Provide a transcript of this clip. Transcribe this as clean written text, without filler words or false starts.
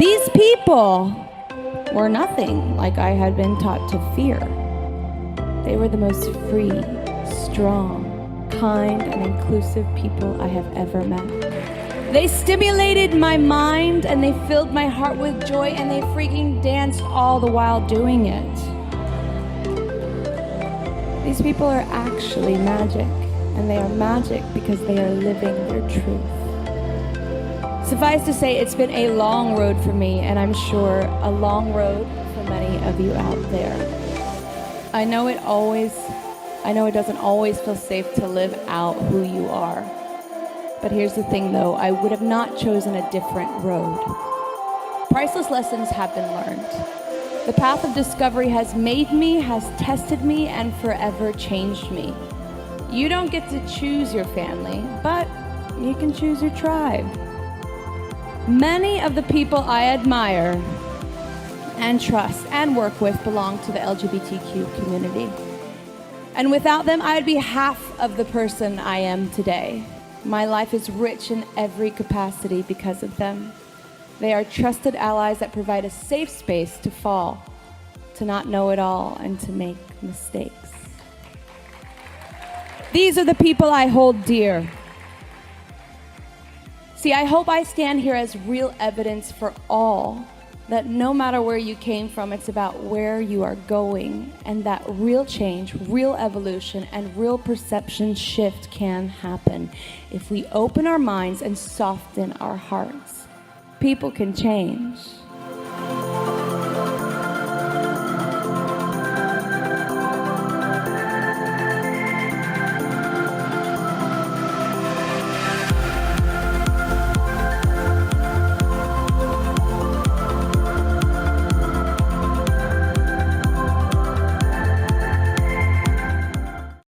These people were nothing like I had been taught to fear. They were the most free, strong, kind, and inclusive people I have ever met. They stimulated my mind and they filled my heart with joy, and they freaking danced all the while doing it. These people are actually magic, and they are magic because they are living their truth. Suffice to say, it's been a long road for me, and I'm sure a long road for many of you out there. I know it doesn't always feel safe to live out who you are. But here's the thing though, I would have not chosen a different road. Priceless lessons have been learned. The path of discovery has made me, has tested me, and forever changed me. You don't get to choose your family, but you can choose your tribe. Many of the people I admire and trust and work with belong to the LGBTQ community. And without them, I would be half of the person I am today. My life is rich in every capacity because of them. They are trusted allies that provide a safe space to fall, to not know it all, and to make mistakes. These are the people I hold dear. See, I hope I stand here as real evidence for all that no matter where you came from, it's about where you are going, and that real change, real evolution, and real perception shift can happen if we open our minds and soften our hearts. People can change.